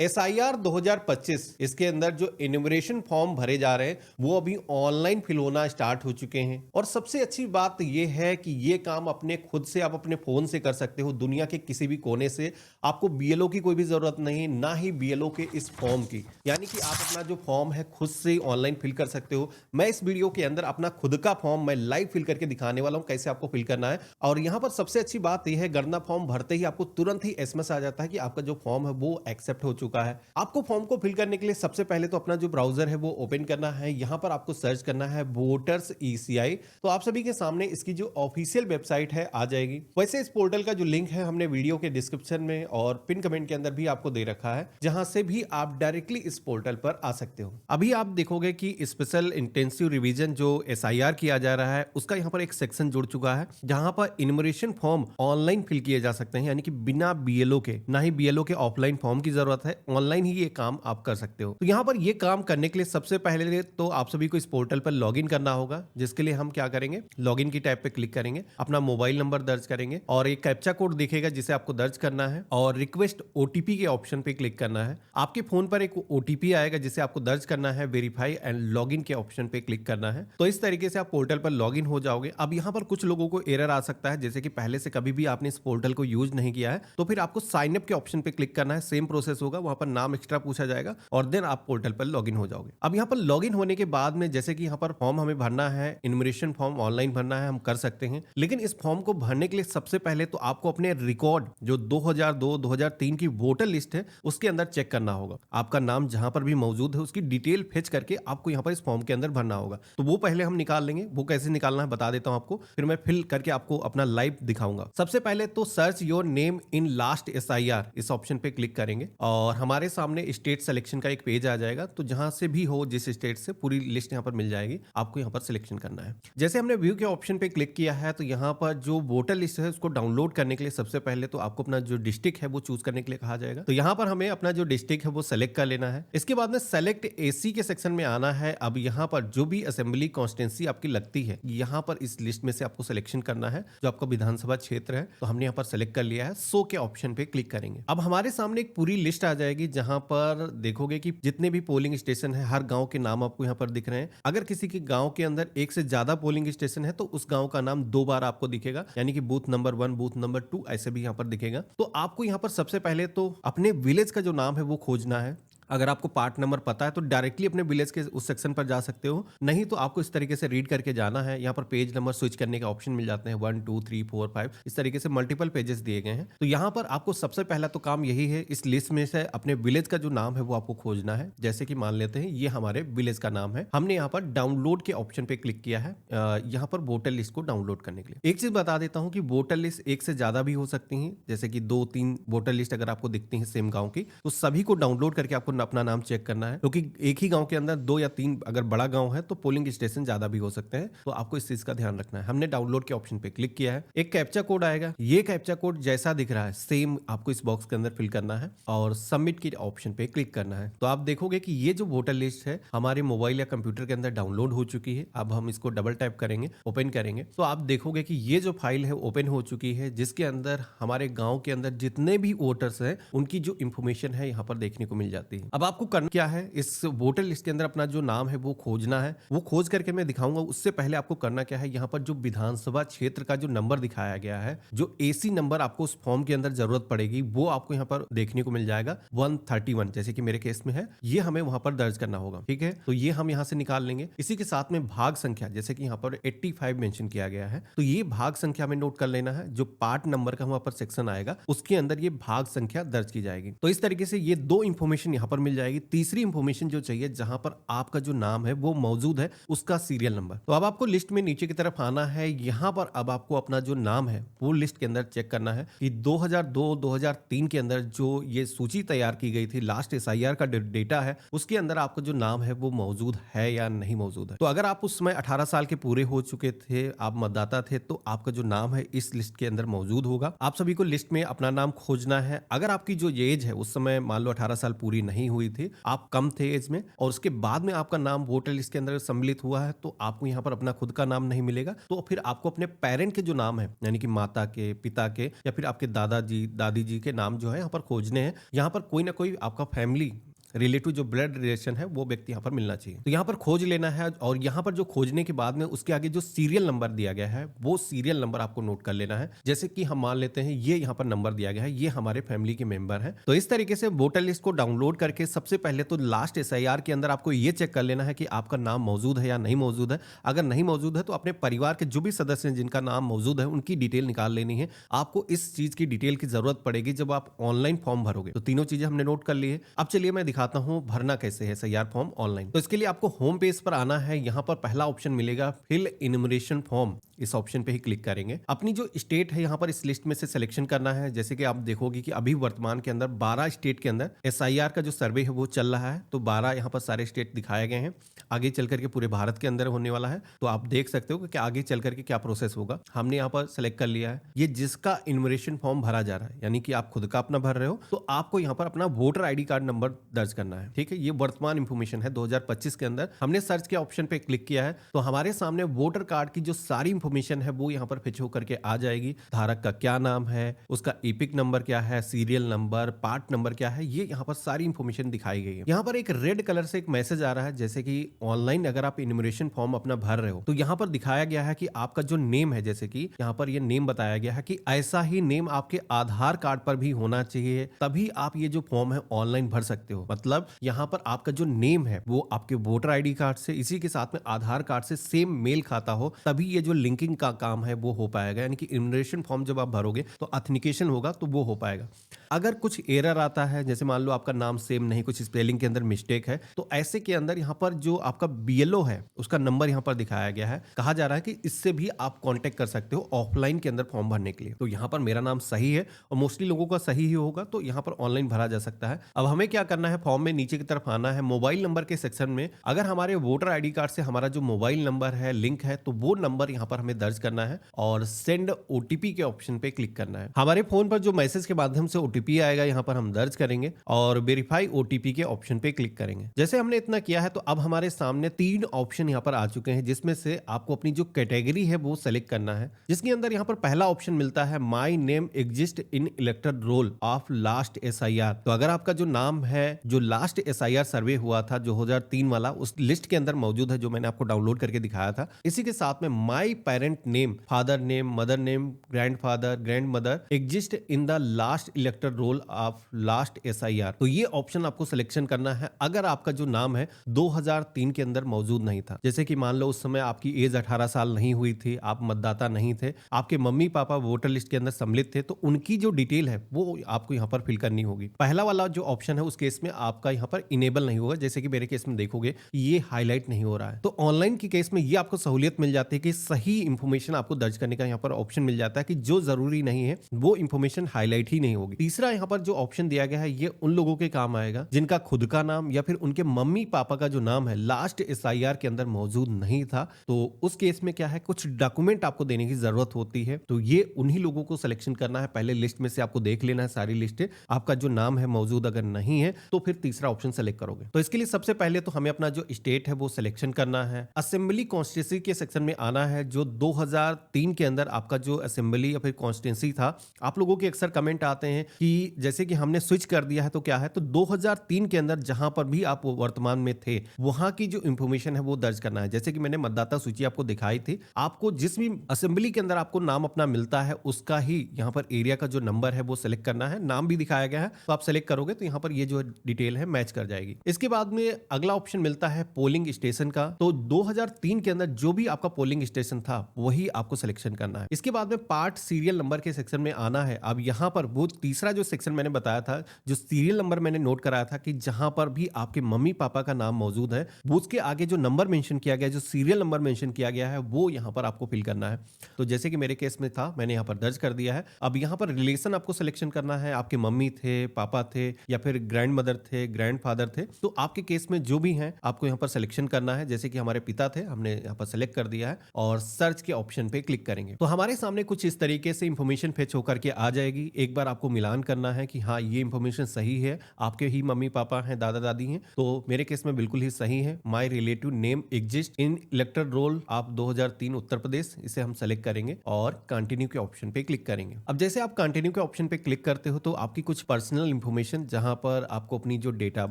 SIR 2025 इसके अंदर जो इन्यूमरेशन फॉर्म भरे जा रहे हैं वो अभी ऑनलाइन फिल होना स्टार्ट हो चुके हैं। और सबसे अच्छी बात ये है कि ये काम अपने खुद से आप अपने फोन से कर सकते हो, दुनिया के किसी भी कोने से। आपको बीएलओ की कोई भी जरूरत नहीं, ना ही बीएलओ के इस फॉर्म की। यानी कि आप अपना जो फॉर्म है खुद से ऑनलाइन फिल कर सकते हो। मैं इस वीडियो के अंदर अपना खुद का फॉर्म मैं लाइव फिल करके दिखाने वाला हूँ कैसे आपको फिल करना है। और यहाँ पर सबसे अच्छी बात यह है, गणना फॉर्म भरते ही आपको तुरंत ही एसएमएस आ जाता है कि आपका जो फॉर्म है वो एक्सेप्ट हो चुका है। आपको फॉर्म को फिल करने के लिए सबसे पहले तो अपना जो ब्राउजर है वो ओपन करना है। यहाँ पर आपको सर्च करना है वोटर्स ईसीआई। तो आप सभी के सामने इसकी जो ऑफिशियल वेबसाइट है आ जाएगी। वैसे इस पोर्टल का जो लिंक है हमने वीडियो के डिस्क्रिप्शन में और पिन कमेंट के अंदर भी आपको दे रखा है, जहां से भी आप डायरेक्टली इस पोर्टल पर आ सकते हो। अभी आप देखोगे कि स्पेशल इंटेंसिव रिवीजन जो एसआईआर किया जा रहा है उसका यहाँ पर एक सेक्शन जुड़ चुका है, जहां पर इन्यूमरेशन फॉर्म ऑनलाइन फिल किए जा सकते हैं। यानी कि बिना बीएलओ के, ना ही बीएलओ के ऑफलाइन फॉर्म की जरूरत है, ऑनलाइन ही ये काम आप कर सकते हो। तो यहाँ पर ये काम करने के लिए सबसे पहले तो आप सभी को इस पोर्टल पर लॉगिन करना होगा, जिसके लिए हम क्या करेंगे, लॉगिन की टैब पे क्लिक करेंगे, अपना मोबाइल नंबर दर्ज करेंगे और एक कैप्चा कोड दिखेगा जिसे आपको दर्ज करना है और रिक्वेस्ट ओटीपी के ऑप्शन पे क्लिक करना है। आपके फोन पर एक ओटीपी आएगा जिसे आपको दर्ज करना है, वेरीफाई एंड लॉगिन के ऑप्शन पे क्लिक करना है। तो इस तरीके से आप पोर्टल पर लॉगिन हो जाओगे। अब यहाँ पर कुछ लोगों को एरर आ सकता है, जैसे कि पहले से कभी भी आपने इस पोर्टल को यूज नहीं किया है, तो फिर आपको साइन अप के ऑप्शन पे क्लिक करना है। सेम प्रोसेस होगा, वहां पर नाम एक्स्ट्रा पूछा जाएगा और देन आप पोर्टल पर लॉगिन हो जाओगे। अब यहाँ पर लॉगिन होने के बाद में जैसे कि यहाँ पर फॉर्म हमें भरना है, इन्यूमरेशन फॉर्म ऑनलाइन भरना है, हम कर सकते हैं। लेकिन इस फॉर्म को भरने के लिए सबसे पहले तो आपको अपने रिकॉर्ड जो 2002-2003 की वोटर लिस्ट है उसके अंदर चेक करना होगा। आपका नाम जहां पर भी मौजूद है उसकी डिटेल फेच करके आपको यहाँ पर इस फॉर्म के अंदर भरना होगा। तो वो पहले हम निकाल लेंगे। वो कैसे निकालना है बता देता हूँ आपको, फिर मैं फिल करके आपको अपना लाइव दिखाऊंगा। सबसे पहले तो search your name in last SIR इस ऑप्शन पे क्लिक करेंगे और हमारे सामने स्टेट सिलेक्शन का एक पेज आ जाएगा। तो जहां से भी हो, जिस स्टेट से, पूरी लिस्ट यहाँ पर मिल जाएगी। आपको यहाँ पर सिलेक्शन करना है। जैसे हमने व्यू के ऑप्शन पे क्लिक किया है तो यहाँ पर जो वोटर लिस्ट है उसको डाउनलोड करने के लिए सबसे पहले तो आपको अपना जो डिस्ट्रिक्ट है वो चूज करने के लिए कहा जाएगा। तो यहाँ पर हमें अपना जो डिस्ट्रिक्ट है वो सेलेक्ट कर लेना है। इसके बाद में सेलेक्ट एसी के सेक्शन में आना है। अब यहाँ पर जो भी असेंबली कॉन्स्टिट्यूंसी आपकी लगती है, यहाँ पर इस लिस्ट में से आपको सिलेक्शन करना है जो आपका विधानसभा क्षेत्र है। तो हमने यहाँ पर सेलेक्ट कर लिया है। सो के ऑप्शन पे क्लिक करेंगे। अब हमारे सामने एक पूरी लिस्ट आ जाएगी, जहां पर देखोगे कि जितने भी पोलिंग स्टेशन है, हर गांव के नाम आपको यहाँ पर दिख रहे हैं। अगर किसी के गांव के अंदर एक से ज्यादा पोलिंग स्टेशन है तो उस गांव का नाम दो बार आपको दिखेगा, यानी कि बूथ नंबर 1, बूथ नंबर 2 ऐसे भी यहाँ पर दिखेगा। तो आपको यहाँ पर सबसे पहले तो अपने विलेज का जो नाम है वो खोजना है। अगर आपको पार्ट नंबर पता है तो डायरेक्टली अपने विलेज के उस सेक्शन पर जा सकते हो, नहीं तो आपको इस तरीके से रीड करके जाना है। यहाँ पर पेज नंबर स्विच करने के ऑप्शन मिल जाते हैं, 1 2 3 4 5 इस तरीके से मल्टीपल पेजेस दिए गए हैं। तो यहाँ पर आपको सबसे पहला तो काम यही है, इस लिस्ट में से अपने विलेज का जो नाम है वो आपको खोजना है। जैसे कि मान लेते हैं ये हमारे विलेज का नाम है। हमने यहाँ पर डाउनलोड के ऑप्शन पे क्लिक किया है, यहाँ पर वोटर लिस्ट को डाउनलोड करने के लिए। एक चीज बता देता हूँ कि वोटर लिस्ट एक से ज्यादा भी हो सकती है, जैसे कि 2-3 वोटर लिस्ट अगर आपको दिखती है सेम गाँव की, तो सभी को डाउनलोड करके आपको अपना नाम चेक करना है। क्योंकि एक ही गांव के अंदर 2 या 3 अगर बड़ा गांव है तो पोलिंग स्टेशन ज्यादा भी हो सकते हैं। तो आपको इस चीज का ध्यान रखना है। हमने डाउनलोड के ऑप्शन पे क्लिक किया है। एक कैप्चा कोड आएगा, ये कैप्चा कोड जैसा दिख रहा है सेम आपको इस बॉक्स के अंदर फिल करना है और सबमिट के ऑप्शन पे क्लिक करना है। तो आप देखोगे कि ये जो वोटर लिस्ट है हमारे मोबाइल या कंप्यूटर के अंदर डाउनलोड हो चुकी है। अब हम इसको डबल टैप करेंगे, ओपन करेंगे, तो आप देखोगे कि ये जो फाइल है ओपन हो चुकी है, जिसके अंदर हमारे गांव के अंदर जितने भी वोटर्स हैं उनकी जो इंफॉर्मेशन है यहाँ पर देखने को मिल जाती है। अब आपको करना क्या है, इस वोटर लिस्ट के अंदर अपना जो नाम है वो खोजना है। वो खोज करके मैं दिखाऊंगा। उससे पहले आपको करना क्या है, यहाँ पर जो विधानसभा क्षेत्र का जो नंबर दिखाया गया है, जो एसी नंबर आपको उस फॉर्म के अंदर जरूरत पड़ेगी, वो आपको यहाँ पर देखने को मिल जाएगा 131, जैसे कि मेरे केस में है। ये हमें वहां पर दर्ज करना होगा, ठीक है। तो ये हम यहाँ से निकाल लेंगे। इसी के साथ में भाग संख्या, जैसे कि यहाँ पर 85 मेंशन किया गया है, तो ये भाग संख्या में नोट कर लेना है। जो पार्ट नंबर का वहां पर सेक्शन आएगा उसके अंदर ये भाग संख्या दर्ज की जाएगी। तो इस तरीके से ये 2 इंफॉर्मेशन यहाँ पर मिल जाएगी। तीसरी इंफॉर्मेशन जो चाहिए, जहां पर आपका जो नाम है वो मौजूद है, उसका सीरियल नंबर। तो अब आपको लिस्ट में नीचे की तरफ आना है। यहां पर अब आपको अपना जो नाम है वो लिस्ट के अंदर चेक करना है कि 2002-2003 के अंदर जो ये सूची तैयार की गई थी, लास्ट एसआईआर का डेटा है, उसके अंदर आपका जो नाम है वो मौजूद है या नहीं मौजूद है। तो अगर आप उस समय 18 साल के पूरे हो चुके थे, आप मतदाता थे, तो आपका जो नाम है इस लिस्ट के अंदर मौजूद होगा। आप सभी को लिस्ट में अपना नाम खोजना है। अगर आपकी जो एज है उस समय मान लो 18 साल पूरी नहीं नहीं हुई थी, आप कम थे एज में और उसके बाद में आपका नाम वोटर लिस्ट के अंदर सम्मिलित हुआ है, तो आपको यहाँ पर अपना खुद का नाम नहीं मिलेगा। तो फिर आपको अपने पेरेंट के जो नाम है, यानी कि माता के, पिता के या फिर आपके दादाजी, दादी जी के नाम जो है यहाँ पर खोजने हैं। यहाँ पर कोई ना कोई आपका फैमिली रिलेटिव जो ब्लड रिलेशन है वो व्यक्ति यहाँ पर मिलना चाहिए। तो यहाँ पर खोज लेना है और यहाँ पर जो खोजने के बाद में उसके आगे जो सीरियल नंबर दिया गया है वो सीरियल नंबर आपको नोट कर लेना है। जैसे कि हम मान लेते हैं ये यहाँ पर नंबर दिया गया है, ये हमारे फैमिली के मेंबर हैं। तो इस तरीके से वोटर लिस्ट को डाउनलोड करके सबसे पहले तो लास्ट एसआईआर के अंदर आपको ये चेक कर लेना है कि आपका नाम मौजूद है या नहीं मौजूद है। अगर नहीं मौजूद है तो अपने परिवार के जो भी सदस्य हैं जिनका नाम मौजूद है उनकी डिटेल निकाल लेनी है। आपको इस चीज की डिटेल की जरूरत पड़ेगी जब आप ऑनलाइन फॉर्म भरोगे। तो तीनों चीजें हमने नोट कर ली है। अब चलिए मैं दिखाता हूँ भरना कैसे है एसआईआर फॉर्म ऑनलाइन। तो इसके लिए आपको होम पेज पर आना है। यहाँ पर पहला ऑप्शन मिलेगा फिल इन्यूमरेशन फॉर्म, इस ऑप्शन पे ही क्लिक करेंगे। अपनी जो स्टेट है यहाँ पर इस लिस्ट में से सिलेक्शन करना है। जैसे कि आप देखोगे कि अभी वर्तमान के अंदर 12 स्टेट के अंदर एसआईआर का जो सर्वे है वो चल रहा है। तो 12 यहाँ पर सारे स्टेट दिखाए गए हैं। आगे चल करके पूरे भारत के अंदर होने वाला है। तो आप देख सकते हो कि आगे चल करके क्या प्रोसेस होगा। हमने यहाँ पर सेलेक्ट कर लिया है। ये जिसका इन्यूमरेशन फॉर्म भरा जा रहा है, यानी कि आप खुद का अपना भर रहे हो, तो आपको यहाँ पर अपना वोटर आईडी कार्ड नंबर दर्ज करना है। ठीक है, ये वर्तमान इंफॉर्मेशन है 2025 के अंदर। हमने सर्च के ऑप्शन पे क्लिक किया है तो हमारे सामने वोटर कार्ड की जो सारी इंफॉर्मेशन है वो यहाँ पर फिच होकर के आ जाएगी। धारक का क्या नाम है, उसका एपिक नंबर क्या है, सीरियल नंबर, पार्ट नंबर क्या है, ये यहाँ पर सारी इंफॉर्मेशन दिखाई गई है। यहाँ पर एक रेड कलर से एक मैसेज आ रहा है, जैसे कि ऑनलाइन अगर आप इन्यूमरेशन फॉर्म अपना भर रहे हो तो यहाँ पर दिखाया गया है कि आपका जो नेम है, जैसे कि यहाँ पर ये नेम बताया गया है कि ऐसा ही नेम आपके आधार कार्ड पर भी होना चाहिए, तभी आप ये जो फॉर्म है ऑनलाइन भर सकते हो। मतलब यहाँ पर आपका जो नेम है वो आपके वोटर आईडी कार्ड से, इसी के साथ में आधार कार्ड से सेम मेल खाता हो, तभी ये जो लिंकिंग का काम है वो हो पाएगा। यानी कि इन्यूमरेशन फॉर्म जब आप भरोगे तो ऑथेंटिकेशन होगा तो वो हो पाएगा। अगर कुछ एरर आता है, जैसे मान लो आपका नाम सेम नहीं, कुछ स्पेलिंग के अंदर मिस्टेक है, तो ऐसे के अंदर यहाँ पर जो आपका बीएलओ है उसका नंबर यहाँ पर दिखाया गया है। कहा जा रहा है कि इससे भी आप कांटेक्ट कर सकते हो ऑफलाइन के अंदर फॉर्म भरने के लिए। तो यहाँ पर मेरा नाम सही है और मोस्टली लोगों का सही ही होगा, तो यहाँ पर ऑनलाइन भरा जा सकता है। अब हमें क्या करना है, फॉर्म में नीचे की तरफ आना है। मोबाइल नंबर के सेक्शन में अगर हमारे वोटर आईडी कार्ड से हमारा जो मोबाइल नंबर है लिंक है तो वो नंबर यहाँ पर हमें दर्ज करना है और सेंड ओटीपी के ऑप्शन पे क्लिक करना है। हमारे फोन पर जो मैसेज के माध्यम से ओटीपी आएगा यहाँ पर हम दर्ज करेंगे और वेरीफाई ओटीपी के ऑप्शन पे क्लिक करेंगे। जैसे हमने इतना किया है तो अब हमारे सामने 3 ऑप्शन यहाँ पर आ चुके हैं, जिसमें से आपको अपनी जो कैटेगरी है वो सेलेक्ट करना है। जिसके अंदर यहाँ पर पहला ऑप्शन मिलता है my name exist in elected roll of last SIR. तो अगर आपका जो नाम है जो लास्ट एसआईआर सर्वे हुआ था 2003 वाला, उस लिस्ट के अंदर मौजूद है जो मैंने आपको डाउनलोड करके दिखाया था। इसी के साथ में my parent name, father name, mother name, grandfather, grandmother exist in the last elected roll of last SIR. तो ये ऑप्शन आपको सिलेक्शन करना है अगर आपका जो नाम है 2003 के अंदर मौजूद नहीं था। जैसे कि मान लो उस समय आपकी एज 18 साल नहीं हुई थी, आप मतदाता नहीं थे, आपके मम्मी पापा वोटर लिस्ट के अंदर सम्मिलित थे, तो उनकी जो डिटेल है वो आपको यहाँ पर फिल करनी होगी। पहला वाला जो ऑप्शन है उस केस में आपका यहाँ पर इनेबल नहीं होगा। जैसे कि मेरे केस में देखोगे ये हाईलाइट नहीं हो रहा है। तो ऑनलाइन की केस में ये आपको सहूलियत मिल जाती है कि सही इंफॉर्मेशन आपको दर्ज करने का यहाँ पर ऑप्शन मिल जाता है कि जो जरूरी नहीं है वो इंफॉर्मेशन हाईलाइट ही नहीं होगी। तीसरा यहाँ पर जो ऑप्शन दिया गया है ये उन लोगों के काम आएगा जिनका खुद का नाम या फिर उनके मम्मी पापा का जो नाम है लास्ट एसआईआर के अंदर मौजूद नहीं था। तो उस केस में क्या है, कुछ डॉक्यूमेंट आपको देने की जरूरत होती है। तो ये उन्हीं लोगों को सिलेक्शन करना है। पहले लिस्ट में से आपको देख लेना है सारी लिस्ट, आपका जो नाम है मौजूद अगर नहीं है तो फिर तीसरा ऑप्शन सेलेक्ट करोगे। तो इसके लिए सबसे पहले तो हमें अपना जो स्टेट है वो सिलेक्शन करना है। असेंबली कॉन्स्टिट्यूंसी के सेक्शन में आना है। जो 2003 के अंदर आपका जो असेंबली या फिर कॉन्स्टिट्यूंसी था, आप लोगों के अक्सर कमेंट आते हैं कि जैसे कि हमने स्विच कर दिया है तो क्या है, तो 2003 के अंदर जहां पर भी आप वर्तमान में थे वहां की जो इंफॉर्मेशन है वो दर्ज करना है। जैसे कि मैंने मतदाता सूची आपको दिखाई थी, आपको जिस भी असेंबली के अंदर आपको नाम अपना मिलता है उसका ही यहाँ पर एरिया का जो नंबर है वो सिलेक्ट करना है। नाम भी दिखाया गया है तो आप सेलेक्ट करोगे तो यहाँ पर ये जो डिटेल है मैच कर जाएगी। इसके बाद में अगला ऑप्शन मिलता है पोलिंग स्टेशन का। तो 2003 के अंदर जो भी आपका पोलिंग स्टेशन था वही आपको सिलेक्शन करना है। इसके बाद में पार्ट सीरियल नंबर के सेक्शन में आना है। अब यहाँ पर वो तीसरा जो सेक्शन मैंने बताया था, जो सीरियल नंबर मैंने नोट कराया था कि जहां पर भी आपके मम्मी पापा का नाम मौजूद है वो उसके आगे जो नंबर मेंशन किया गया है, जो सीरियल नंबर मेंशन किया गया है, वो यहाँ पर आपको फिल करना है। तो जैसे कि मेरे केस में था, मैंने यहाँ पर दर्ज कर दिया है। अब यहाँ पर रिलेशन आपको सिलेक्शन करना है। आपके मम्मी थे, पापा थे या फिर ग्रैंड मदर थे थे, ग्रैंडफादर थे, तो आपके केस में जो भी हैं आपको यहाँ पर सिलेक्शन करना है। जैसे कि हमारे पिता थे, हमने यहाँ पर सेलेक्ट कर दिया है और सर्च के ऑप्शन पे क्लिक करेंगे तो हमारे सामने कुछ इस तरीके से इंफॉर्मेशन फेच होकर के आ जाएगी। एक बार आपको मिलान करना है कि हाँ ये इंफॉर्मेशन सही है, आपके ही मम्मी पापा हैं, दादा दादी हैं, तो मेरे केस में बिल्कुल ही सही है। My relative name exist in electoral roll आप 2003 उत्तर प्रदेश, इसे हम सेलेक्ट करेंगे और कंटिन्यू के ऑप्शन पे क्लिक करेंगे। अब जैसे आप कंटिन्यू के ऑप्शन पे क्लिक करते हो तो आपकी कुछ पर्सनल इंफॉर्मेशन, जहां पर आपको अपनी जो डेट ऑफ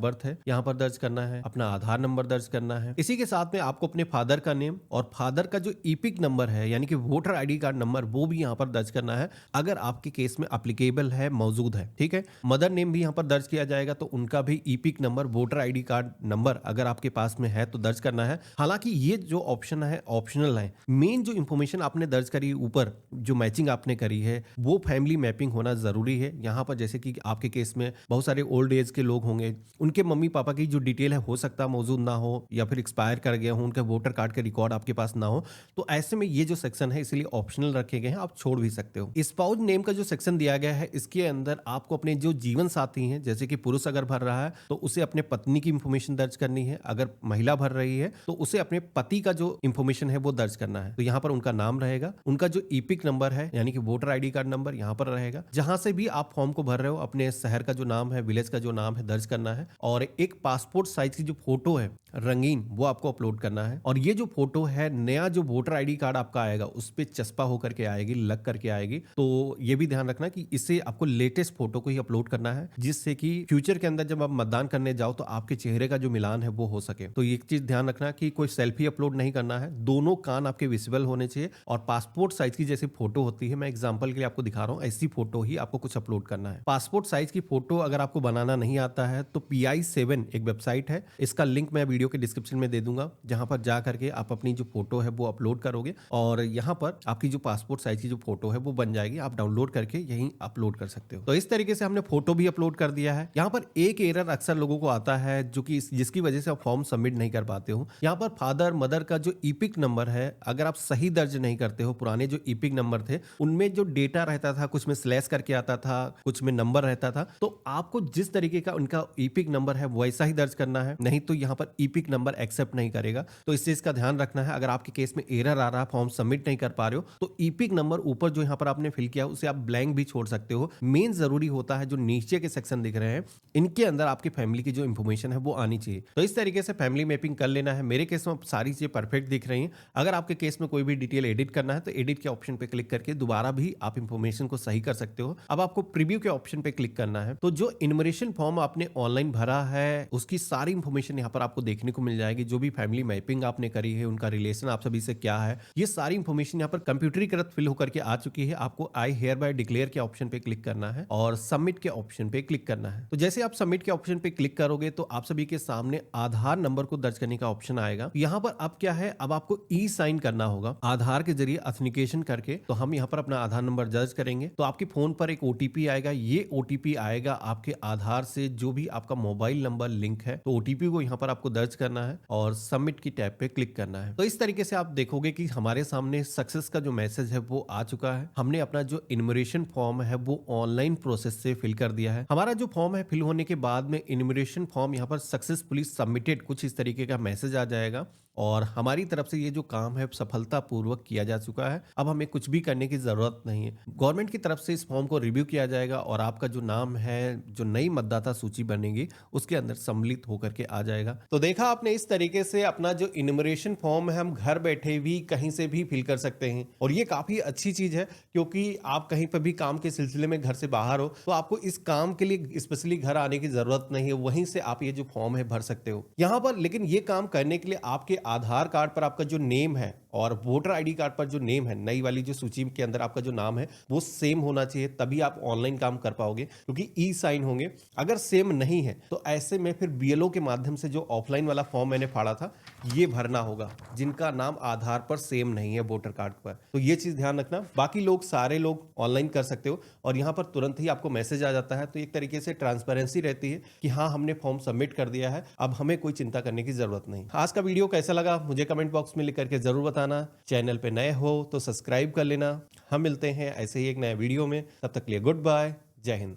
बर्थ है यहाँ पर दर्ज करना है, अपना आधार नंबर दर्ज करना है, इसी के साथ में आपको अपने फादर का नेम और फादर का जो ईपिक नंबर है यानी कि वोटर आईडी कार्ड नंबर, वो भी यहाँ पर दर्ज करना है अगर आपके केस में एप्लीकेबल है, मौजूद है। ठीक है, मदर नेम भी यहाँ पर दर्ज किया जाएगा तो उनका भी EPIC number, voter ID card number अगर आपके पास में है तो दर्ज करना है। हालांकि ये जो ऑप्शन है ऑप्शनल है, मेन जो इंफॉर्मेशन आपने दर्ज करी ऊपर, जो मैचिंग आपने करी है वो फैमिली मैपिंग होना जरूरी है। यहाँ पर जैसे कि आपके केस में बहुत सारे ओल्ड एज के लोग होंगे, उनके मम्मी पापा की जो डिटेल है हो सकता है मौजूद ना हो या फिर एक्सपायर कर गए हो, उनके वोटर कार्ड के रिकॉर्ड आपके पास ना हो, तो ऐसे में ये जो सेक्शन है इसलिए ऑप्शनल रखे गए हैं, आप छोड़ भी सकते हो। स्पाउस नेम का जो सेक्शन दिया गया है इसके अंदर आपको अपने जो जीवन साथी हैं, जैसे कि पुरुष अगर भर रहा है तो उसे अपने पत्नी की इंफॉर्मेशन दर्ज करनी है, अगर महिला भर रही है तो उसे अपने पति का जो इंफॉर्मेशन है वो दर्ज करना है। तो यहाँ पर उनका नाम रहेगा, उनका जो ईपिक नंबर है यानी कि वोटर आईडी कार्ड नंबर यहाँ पर रहेगा, जहां से भी आप फॉर्म को भर रहे हो अपने शहर का जो नाम है, विलेज का जो नाम है दर्ज करना है, और एक पासपोर्ट साइज की जो फोटो है रंगीन, वो आपको अपलोड करना है। और ये जो फोटो है, नया जो वोटर आईडी कार्ड आपका आएगा उस पे चस्पा होकर के आएगी, लग करके आएगी, तो ये भी ध्यान रखना कि इसे आपको लेटेस्ट फोटो को ही अपलोड करना है, जिससे कि फ्यूचर के अंदर जब आप मतदान करने जाओ तो आपके चेहरे का जो मिलान है वो हो सके। तो एक चीज ध्यान रखना कि कोई सेल्फी अपलोड नहीं करना है, दोनों कान आपके विजिबल होने चाहिए, और पासपोर्ट साइज की जैसी फोटो होती है, मैं एग्जांपल के लिए आपको दिखा रहा हूँ, ऐसी फोटो ही आपको कुछ अपलोड करना है। पासपोर्ट साइज की फोटो अगर आपको बनाना नहीं आता है तो PI7 एक वेबसाइट है, इसका लिंक मैं वीडियो के डिस्क्रिप्शन में दे दूंगा, जहां पर जा करके आप अपनी जो फोटो है वो अपलोड करोगे और यहाँ पर आपकी जो पासपोर्ट साइज की जो फोटो है वो बन जाएगी, आप डाउनलोड करके यहीं अपलोड कर सकते हो। तो इस तरीके से हमने फोटो भी अपलोड कर दिया है। यहाँ पर एक एरर अक्सर लोगों को आता है जो कि जिसकी वजह से आप फॉर्म सबमिट नहीं कर पाते हो। यहाँ पर फादर मदर का जो ईपिक नंबर है अगर आप सही दर्ज नहीं करते हो, पुराने जो ईपिक नंबर थे उनमें जो डेटा रहता था, कुछ में स्लैश करके आता था, कुछ में नंबर रहता था, तो आपको जिस तरीके का उनका ईपिक नंबर है वैसा ही दर्ज करना है, नहीं तो यहाँ पर ईपिक नंबर एक्सेप्ट नहीं करेगा। तो इस चीज का ध्यान रखना है। अगर आपके केस में एरर आ रहा है, फॉर्म सबमिट नहीं कर पा रहे हो, तो ईपिक नंबर ऊपर जो यहाँ पर आपने फिल किया उसे आप ब्लैंक भी छोड़ सकते हो। मेन जरूरी होता है जो नीचे के सेक्शन दिख रहे हैं इनके अंदर आपकी फैमिली की जो इंफॉर्मेशन है वो आनी चाहिए। तो इस तरीके से फैमिली मैपिंग कर लेना है। मेरे केस में सारी चीजें परफेक्ट दिख रही हैं। अगर आपके केस में कोई भी डिटेल एडिट करना है तो एडिट के ऑप्शन पे क्लिक करके दोबारा भी आप इंफॉर्मेशन को सही कर सकते हो। अब आपको प्रीव्यू के ऑप्शन पे क्लिक करना है, तो जो इनमरेशन फॉर्म आपने ऑनलाइन भरा है उसकी सारी इंफॉर्मेशन यहाँ पर आपको देखने को मिल जाएगी। जो भी फैमिली मैपिंग आपने करी है, उनका रिलेशन आप सभी से क्या है, ये सारी इंफॉर्मेशन यहाँ पर कंप्यूटरीकृत फिल होकर के आ चुकी है। आपको आई हियर बाय डिक्लेयर के ऑप्शन पे क्लिक करना है और सबमिट के ऑप्शन पे क्लिक करना है। तो जैसे आप सबमिट के ऑप्शन पे क्लिक करोगे तो आप सभी के सामने आधार नंबर को दर्ज करने का ऑप्शन आएगा। यहाँ पर अब क्या है, अब आपको ई साइन करना होगा आधार के जरिए ऑथेंटिकेशन करके। तो हम यहाँ पर अपना आधार नंबर दर्ज करेंगे तो आपके फोन पर एक ओटीपी आएगा। ये ओटीपी आएगा आपके आधार से जो भी आपका मोबाइल नंबर लिंक है, तो ओटीपी को यहाँ पर आपको दर्ज करना है और सबमिट की टैब पे क्लिक करना है। तो इस तरीके से आप देखोगे कि हमारे सामने सक्सेस का जो मैसेज है वो आ चुका है। हमने अपना जो इनमरेशन फॉर्म है वो ऑनलाइन प्रोसेस से फिल कर दिया है। हमारा जो फॉर्म है फिल होने के बाद में इनमरेशन फॉर्म यहाँ पर सक्सेसफुली सबमिटेड कुछ इस तरीके का मैसेज आ जाएगा और हमारी तरफ से ये जो काम है सफलतापूर्वक किया जा चुका है। अब हमें कुछ भी करने की जरूरत नहीं है। गवर्नमेंट की तरफ से इस फॉर्म को रिव्यू किया जाएगा और आपका जो नाम है, जो नई मतदाता सूची बनेगी उसके अंदर सम्मिलित होकर के आ जाएगा। तो देखा आपने, इस तरीके से अपना जो इनमरेशन फॉर्म है हम घर बैठे भी कहीं से भी फिल कर सकते हैं और ये काफी अच्छी चीज है, क्योंकि आप कहीं पर भी काम के सिलसिले में घर से बाहर हो तो आपको इस काम के लिए स्पेशली घर आने की जरूरत नहीं है, वहीं से आप ये जो फॉर्म है भर सकते हो यहाँ पर। लेकिन ये काम करने के लिए आपके आधार कार्ड पर आपका जो नेम है और वोटर आईडी कार्ड पर जो नेम है, नई वाली जो सूची के अंदर आपका जो नाम है वो सेम होना चाहिए, तभी आप ऑनलाइन काम कर पाओगे, क्योंकि ई साइन होंगे। अगर सेम नहीं है तो ऐसे में फिर बीएलओ के माध्यम से जो ऑफलाइन वाला फॉर्म मैंने फाड़ा था ये भरना होगा, जिनका नाम आधार पर सेम नहीं है वोटर कार्ड पर। तो ये चीज ध्यान रखना। बाकी लोग सारे लोग ऑनलाइन कर सकते हो और यहाँ पर तुरंत ही आपको मैसेज आ जाता है। तो एक तरीके से ट्रांसपेरेंसी रहती है कि हाँ हमने फॉर्म सबमिट कर दिया है, अब हमें कोई चिंता करने की जरूरत नहीं। आज का वीडियो कैसा लगा मुझे कमेंट बॉक्स में लिख करके जरूर बताना। चैनल पे नए हो तो सब्सक्राइब कर लेना। हम मिलते हैं ऐसे ही एक नए वीडियो में, तब तक के लिए गुड बाय, जय हिंद।